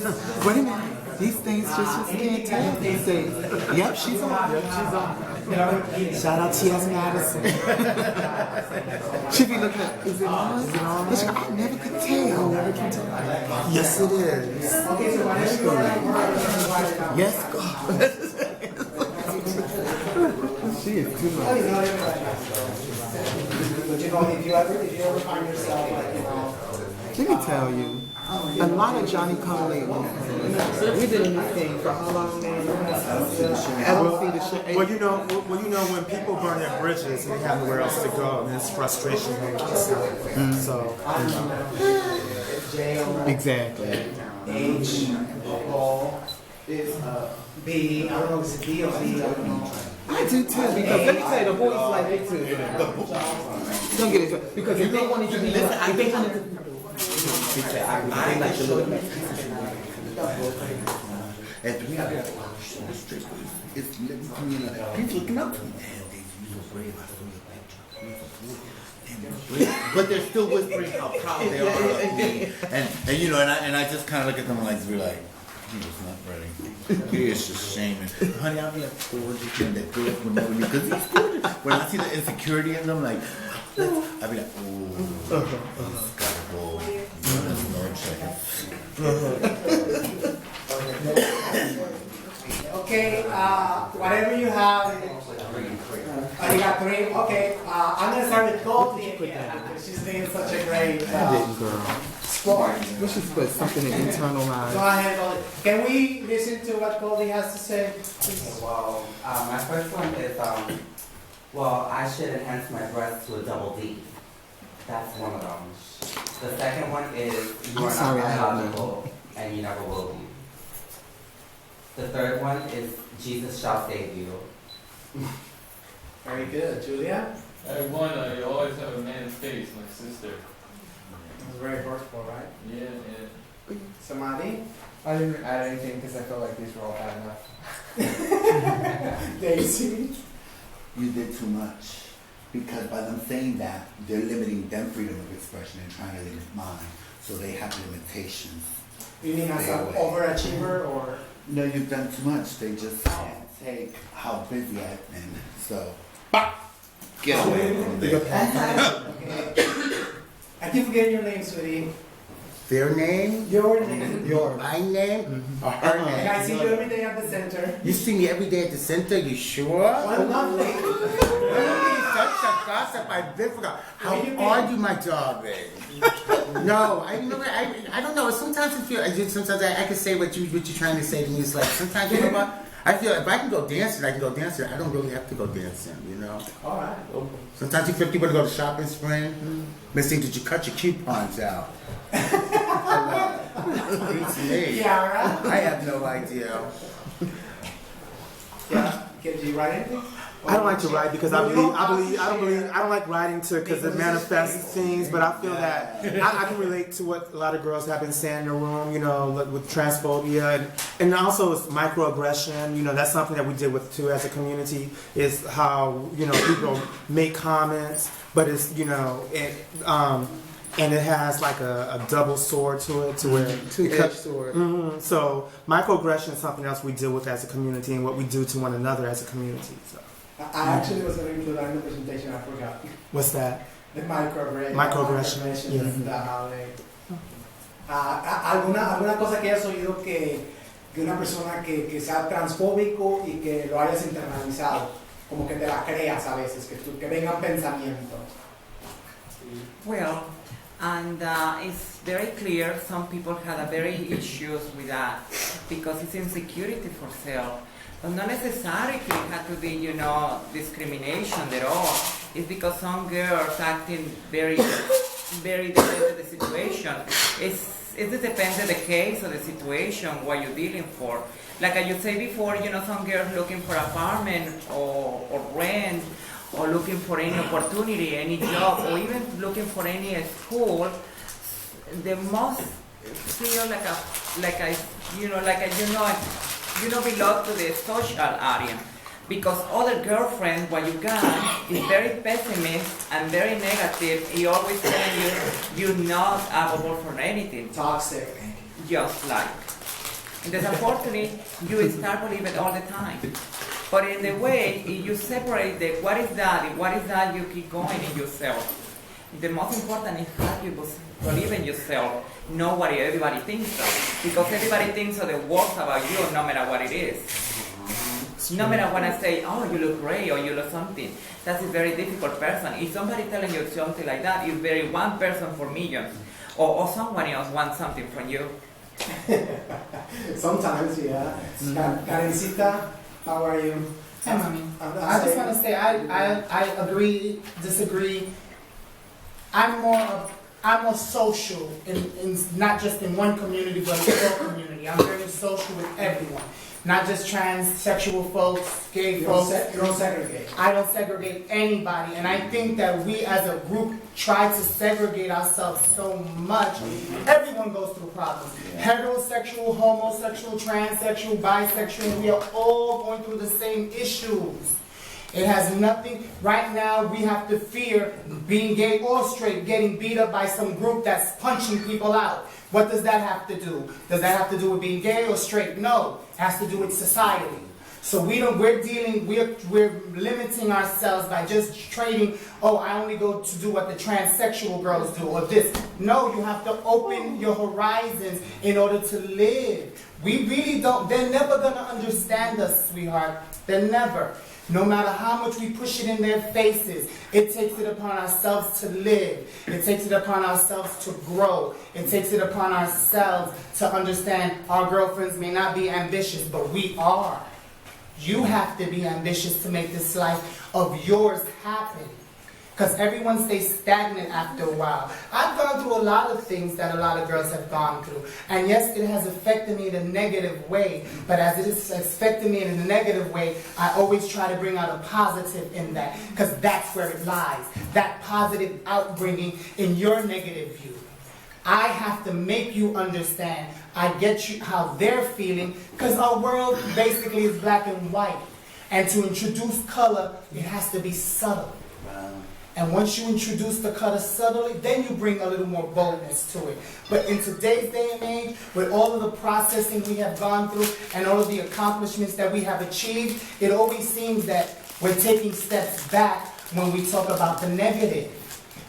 Wait a minute. These things just can't tell these things. Yep, she's on. Yep, she's on. Shout out T.S. Madison. She be looking at, is it on? Is it on? I never could tell. Never can tell. Yes, it is. Yes, God. She is too much. If you ever find yourself Let me tell you, a lot of Johnny come lately. We did anything for how long now? I don't see the shit. Well, you know, when people burn their bridges and they have nowhere else to go, and it's frustration hanging inside. So, Exactly. H is B. I don't know if it's B or C. I don't know. I do too, because let me tell you, the boys like it too. Don't get it, because if they wanted to be, if they wanted to. And we have it's people looking up to me. Man, you're so brave. I saw your picture. But they're still whispering how proud they are of me. And you know, and I just kind of look at them like, be like, he was not ready. He is just shaming. Honey, I'll be like, gorgeous, and that girls would never be. Because these children, when I see the insecurity in them, like, I'll be like, oh, he's got to go. Okay, whatever you have. Oh, you got three? Okay, I'm going to start with Goldie again. She's doing such a great sport. We should put something in internalize. Go ahead, Goldie. Can we listen to what Goldie has to say? Well, my first one is, well, I should enhance my breasts to a double D. That's one of them. The second one is, you are not biological and you never will be. The third one is, Jesus shall save you. Very good. Julia? One, you always have a man's face, my sister. That was very hurtful, right? Yeah. Samadhi? I didn't add anything because I felt like these were all bad enough. Daisy? You did too much. Because by them saying that, they're limiting them freedom of expression and trying to limit mine. So they have limitations. You mean as an overachiever or? No, you've done too much. They just can't take how busy I've been. So, get away from there. I keep forgetting your name, sweetie. Their name? Your name. My name? Or her name? And I see you every day at the center. You see me every day at the center? You sure? Well, lovely. Such a gossip. I've been forgot. How are you, my darling? No, I don't know. Sometimes I feel. Sometimes I can say what you're trying to say to me. It's like sometimes you know what. I feel if I can go dancing, I can go dancing. I don't really have to go dancing, you know. All right. Sometimes you feel people to go to shopping spree. Missing, did you cut your coupons out? Beats me. Yeah, right. I have no idea. Yeah. Do you write anything? I don't like to write because I don't like writing because it manifests things, but I feel that I can relate to what a lot of girls have been saying in the room, you know, with transphobia and also it's microaggression, you know, that's something that we did with too as a community is how, you know, people make comments, but it's, you know, and it has like a double sword to it, to where two-edged sword. So microaggression is something else we deal with as a community and what we do to one another as a community. So. I actually was going to include that in the presentation. I forgot. What's that? The microaggression. Yeah. ¿Alguna cosa que hayas oído que una persona que sea transfóbico y que lo hayas internalizado? Como que te la creas a veces, que vengan pensamientos. Well, and it's very clear some people had a very issues with that because it's insecurity for self. But not necessarily it had to be, you know, discrimination at all. It's because some girls acting very, very dependent on the situation. It depends on the case or the situation, what you're dealing for. Like I said before, you know, some girls looking for apartment or rent, or looking for any opportunity, any job, or even looking for any school, they must feel you don't belong to the social area. Because other girlfriend, what you got is very pessimist and very negative. He always telling you you're not available for anything. Toxic. Just like. And unfortunately, you start believing it all the time. But in a way, if you separate the what is that and what is that, you keep going in yourself. The most important is how you believe in yourself, know what everybody thinks of. Because everybody thinks of the worst about you no matter what it is. No matter when I say, oh, you look great or you look something, that's a very difficult person. If somebody telling you something like that, it's very one person for millions. Or someone else wants something from you. Sometimes, yeah. Karencita, how are you? Hey, mommy. I just want to say I agree, disagree. I'm more social in not just in one community but in all community. I'm very social with everyone, not just transsexual folks, gay folks. You don't segregate. I don't segregate anybody, and I think that we as a group try to segregate ourselves so much. Everyone goes through problems. Heterosexual, homosexual, transsexual, bisexual, we are all going through the same issues. It has nothing, right now we have to fear being gay or straight, getting beat up by some group that's punching people out. What does that have to do? Does that have to do with being gay or straight? No, it has to do with society. So we're limiting ourselves by just trading, oh, I only go to do what the transsexual girls do, or this. No, you have to open your horizons in order to live. We really don't, they're never gonna understand us, sweetheart. They're never. No matter how much we push it in their faces, it takes it upon ourselves to live. It takes it upon ourselves to grow. It takes it upon ourselves to understand our girlfriends may not be ambitious, but we are. You have to be ambitious to make this life of yours happen. Because everyone stays stagnant after a while. I've gone through a lot of things that a lot of girls have gone through. And yes, it has affected me in a negative way. But as it is affecting me in a negative way, I always try to bring out a positive in that. Because that's where it lies. That positive outbringing in your negative view. I have to make you understand. I get you how they're feeling. Because our world basically is black and white. And to introduce color, it has to be subtle. And once you introduce the color subtly, then you bring a little more boldness to it. But in today's day and age, with all of the processing we have gone through and all of the accomplishments that we have achieved, it always seems that we're taking steps back when we talk about the negative.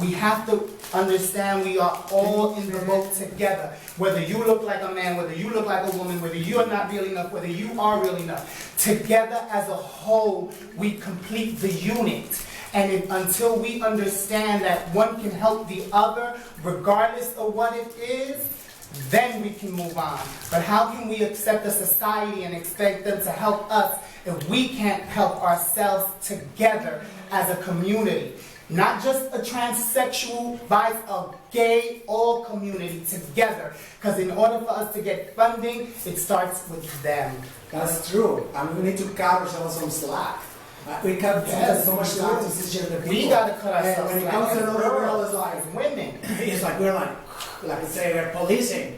We have to understand we are all in the boat together. Whether you look like a man, whether you look like a woman, whether you are not real enough, whether you are real enough. Together as a whole, we complete the unit. And until we understand that one can help the other, regardless of what it is, then we can move on. But how can we accept a society and expect them to help us if we can't help ourselves together as a community? Not just a transsexual, a gay, all community together. Because in order for us to get funding, it starts with them. That's true. And we need to cut ourselves some slack. We cut so much slack to cisgender people. We gotta cut ourselves slack. When it comes to another girl, it's like women. It's like we're like I say, we're policing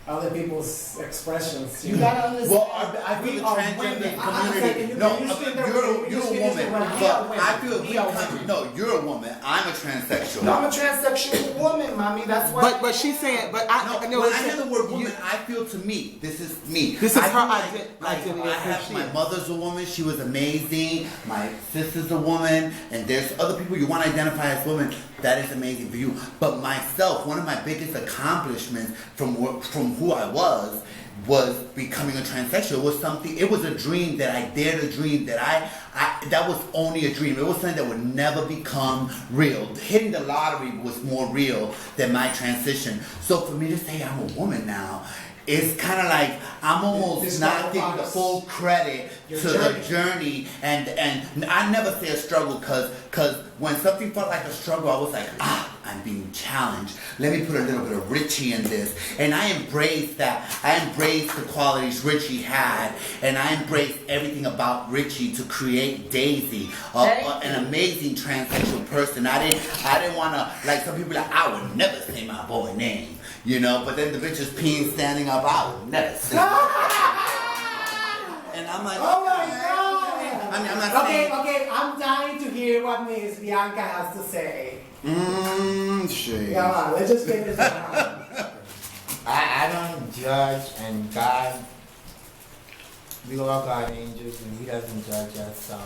other people's expressions. You gotta understand. Well, I feel the transgender community. No, you're a woman, but I feel you're a woman. I'm a transsexual. No, I'm a transsexual woman, mommy. That's why. But she's saying, but when I hear the word woman, I feel to me, this is me. This is her identity. My mother's a woman. She was amazing. My sister's a woman, and there's other people you want to identify as women. That is amazing for you. But myself, one of my biggest accomplishments from who I was becoming a transsexual. It was a dream that I dared to dream, that that was only a dream. It was something that would never become real. Hitting the lottery was more real than my transition. So for me to say I'm a woman now, it's kind of like I'm almost not giving the full credit to the journey, and I never say a struggle because when something felt like a struggle, I was like, I'm being challenged. Let me put a little bit of Richie in this, and I embraced that. I embraced the qualities Richie had, and I embraced everything about Richie to create Daisy, an amazing transsexual person. I didn't want to, like some people like, I would never say my boy name. You know, but then the bitch is peeing standing up, I would never see it. And I'm like, oh my God! I mean, I'm not saying... Okay, I'm dying to hear what Miss Bianca has to say. Shit. Come on, let's just get this around. I don't judge, and God we all got angels and he doesn't judge us, so.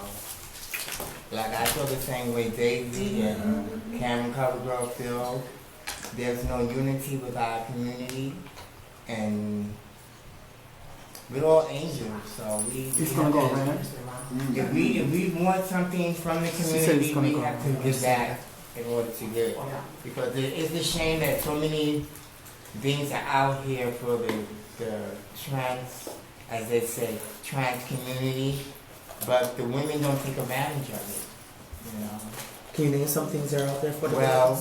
Like I feel the same way Daisy and Cameron Covergirl feel. There's no unity with our community, and we're all angels, so we He's gonna go around. if we want something from the community, we have to give back in order to get it. Because it's a shame that so many things are out here for the trans, as they say, trans community, but the women don't take advantage of it, you know. Can you name some things that are out there for the Well,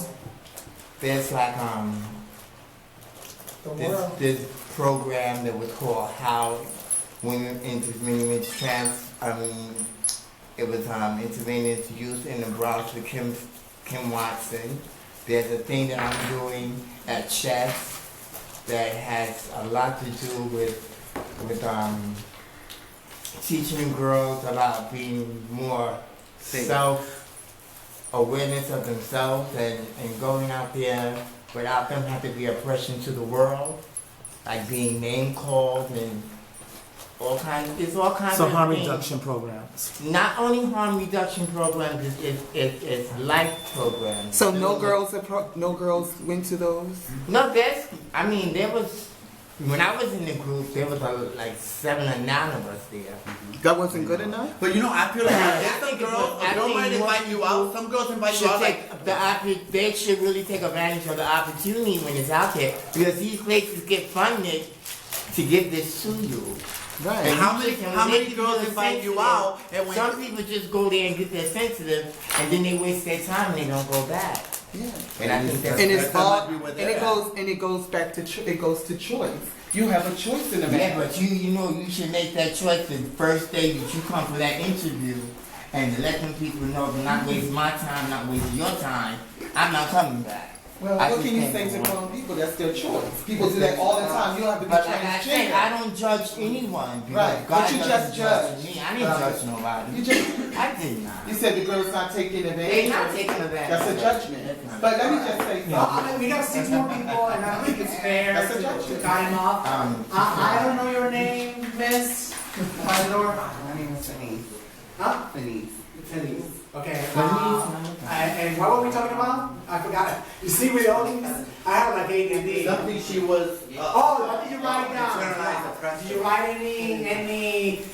there's like this program that was called How Women Intervene with Trans. It was intervening into youth in the Bronx with Kim Watson. There's a thing that I'm doing at Chess that has a lot to do with teaching girls about being more self-awareness of themselves and going out there without them having to be oppression to the world, like being name called and all kinds of things. So harm reduction programs. Not only harm reduction programs, it's life programs. So no girls went to those? No, there was, when I was in the group, there was like 7 or 9 of us there. That wasn't good enough? But you know, I feel like if some girl, a girl might invite you out, some girls invite you out like, they should really take advantage of the opportunity when it's out there, because these places get funded to give this to you. Right. And how many girls invite you out? And when some people just go there and get their sensitive, and then they waste their time and they don't go back. Yeah. And I think that's it goes back to choice. You have a choice in the matter. Yeah, but you know you should make that choice the first day that you come for that interview, and let them people know to not waste my time, not waste your time. I'm not coming back. Well, what can you say to grown people? That's their choice. People do that all the time. You don't have to be But like I said, transgender. I don't judge anyone. Right, God but you doesn't just judge. me. I didn't judge nobody. You just, I did not. you said the girl's not taking advantage. They're not taking advantage. That's a judgment. But let me just say something. Well, we got 6 more people, and I think it's fair That's a to judgment. cut him off. I don't know your name, Miss Isidore. My name is Denise. Huh? Denise. Denise. Okay. And what were we talking about? I forgot. You see, with all these, I have like ADD. something she was. Oh, what did you write internalized down? oppression. Did you write anything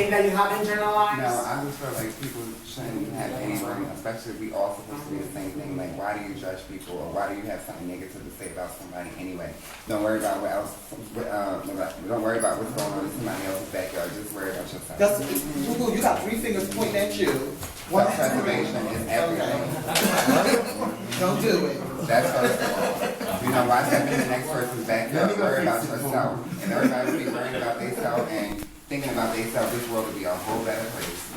that you have internalized? No, I just feel like people shouldn't have anything, especially if we all supposed to be the same thing. Like, why do you judge people, or why do you have something negative to say about somebody anyway? Don't worry about what else. Don't worry about what's going on in somebody else's backyard. Just worry about yourself. You got 3 fingers pointing at you. Self-preservation is everything. Don't do it. That's first of all. You know, why step in the next person's backyard? Worry about yourself. And everybody would be worrying about themselves and thinking about themselves. This world would be a whole better place.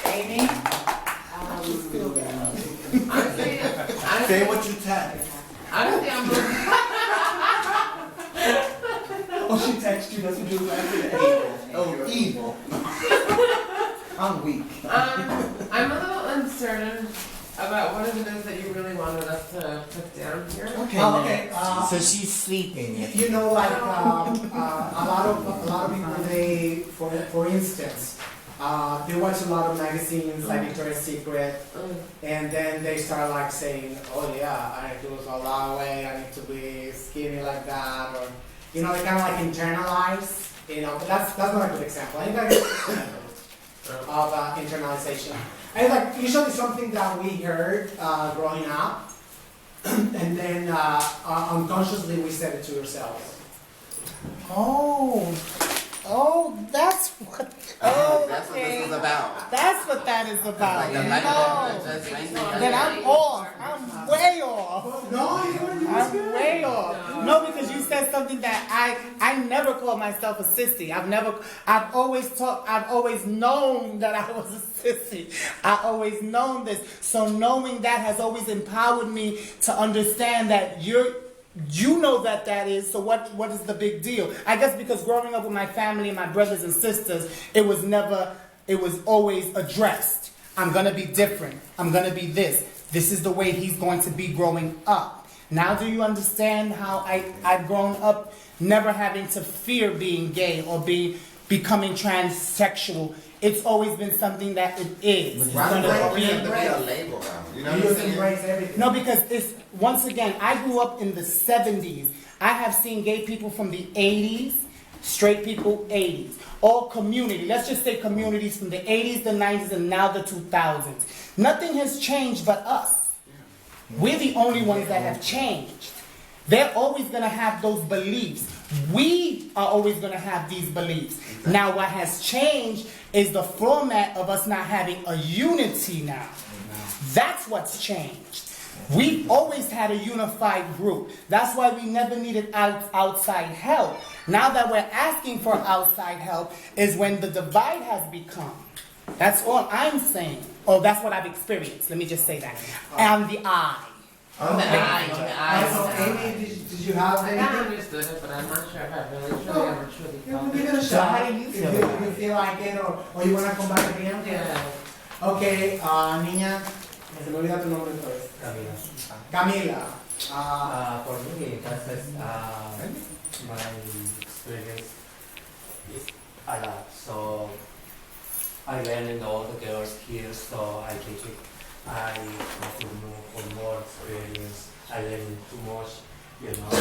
Amy? Say what you text. Honestly, I'm Oh, she texted you. That's what you was after. Oh, evil. I'm weak. I'm a little uncertain about what it is that you really wanted us to put down here. Okay. So she's sleeping. You know, like a lot of people, they, for instance, they watch a lot of magazines like Victoria's Secret, and then they start like saying, "Oh yeah, I need to lose a lot of weight. I need to be skinny like that," or you know, they kind of like internalize. You know, but that's not a good example. I think that's an example of internalization. And like usually something that we heard growing up, and then unconsciously we said it to ourselves. Oh, that's what. Oh, That's what this is about. That's what that is about. Like the light No, then I'm off. I'm way off. No, I'm way off. No, because you said something that I never called myself a sissy. I've always known that I was a sissy. I always known this. So knowing that has always empowered me to understand that you know that is, so what is the big deal? I guess because growing up with my family and my brothers and sisters, it was always addressed. I'm gonna be different. I'm gonna be this. This is the way he's going to be growing up. Now do you understand how I've grown up never having to fear being gay or becoming transsexual? It's always been something that it is. Why does it always have to be a label around? You know what I'm saying? Embrace everything. No, because it's, once again, I grew up in the 70s. I have seen gay people from the 80s, straight people 80s. All community, let's just say communities from the 80s, the 90s, and now the 2000s. Nothing has changed but us. We're the only ones that have changed. They're always going to have those beliefs. We are always going to have these beliefs. Now what has changed is the format of us not having a unity now. That's what's changed. We've always had a unified group. That's why we never needed outside help. Now that we're asking for outside help is when the divide has become. That's all I'm saying. Oh, that's what I've experienced. Let me just say that. And the I. On the eye. So, Amy, did you have I anything? kind of understood it, but I'm not sure if I really, truly ever truly felt Give it. it a shot. How do you feel? If you feel like it, or you want to come back again? Yeah. Okay, niña, se me olvida tu nombre otra vez. Camila. For me, that's my experience is a lot. So I learned all the girls here, so I think I have to move for more experience. I learned too much, you know.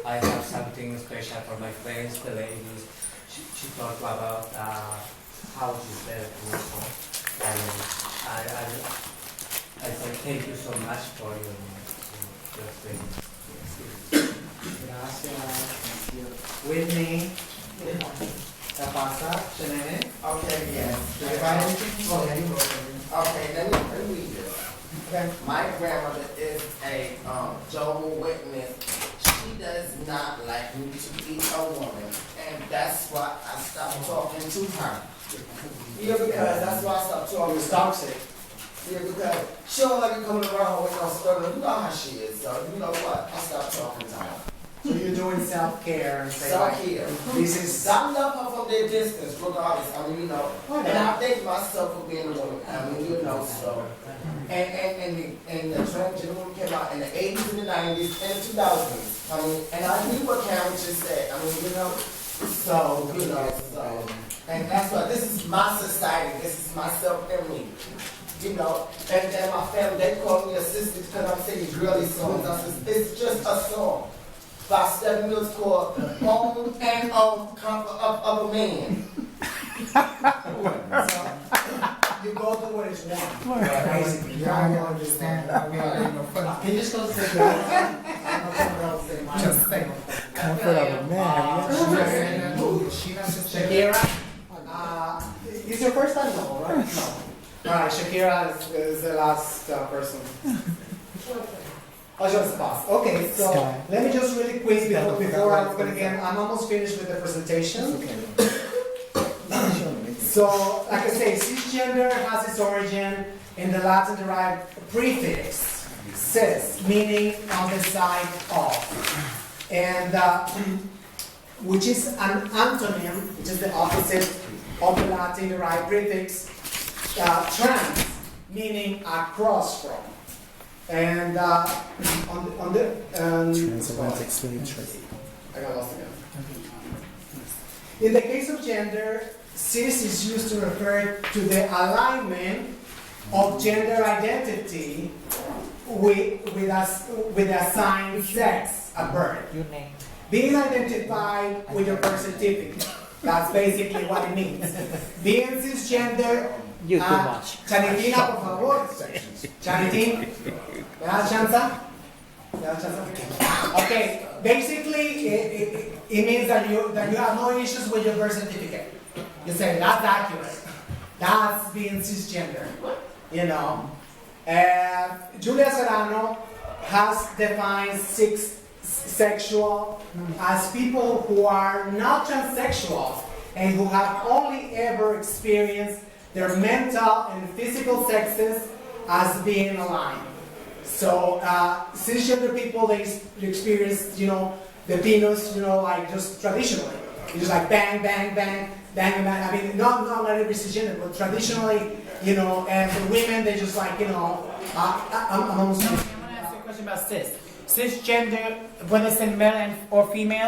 I have something special for my friends, the ladies. She talked about how to serve people, and I say thank you so much for your experience. Gracias. Whitney. ¿Qué pasa? Chenene? Okay, yes. Do you have anything? Okay, let me read this. Okay. My grandmother is a Jehovah's Witness. She does not like me to be a woman, and that's why I stopped talking to her. Yeah, because that's why I stopped talking. It's toxic. Yeah, because she don't like you coming around with no stutter. You know how she is, so you know what? I stopped talking to her. So you're doing self-care and say like, Self-care. this is... I love her from their distance, regardless. I mean, you know, Okay. and I thank myself for being a woman. I mean, you know, so. And the transgender woman came out in the 80s and the 90s and the 2000s. I mean, and I knew what Karen just said. I mean, you know, so, you know, so. And that's why this is my society. This is myself and me. You know, and my family, they call me a sister because I'm singing girly songs. I said, it's just a song by Stephen Mills called On and On of a Man. So, you go to what is one. Basically, you don't understand. Can you just go to say that? Just say Comfort of a man. Shakira? It's your first time though, right? No. Alright, Shakira is the last person. Oh, just pass. Okay, so let me just really quick before I open again. I'm almost finished with the presentation. So, like I say, cisgender has its origin in the Latin-derived prefix cis, meaning on the side of, and which is an antonym, which is the opposite of the Latin-derived prefix trans, meaning across from. And on the Transatlantic slave trade. I got lost again. In the case of gender, cis is used to refer to the alignment of gender identity with the assigned sex at birth. Being identified with your birth certificate. That's basically what it means. Being cisgender. You too much. Chanitina, por favor. Chanitín. ¿Me da chance? Okay, basically it means that you have no issues with your birth certificate. You say that's accurate. That's being cisgender. You know. Julia Serrano has defined sexual as people who are not transsexuals and who have only ever experienced their mental and physical sexes as being aligned. So cisgender people, they experience, you know, the penis, you know, like just traditionally. It's just like bang, bang, bang, bang, bang. I mean, not every cisgender, but traditionally, you know, and the women, they just like, you know, I'm almost... I want to ask you a question about cis. cisgender, puede ser male or female.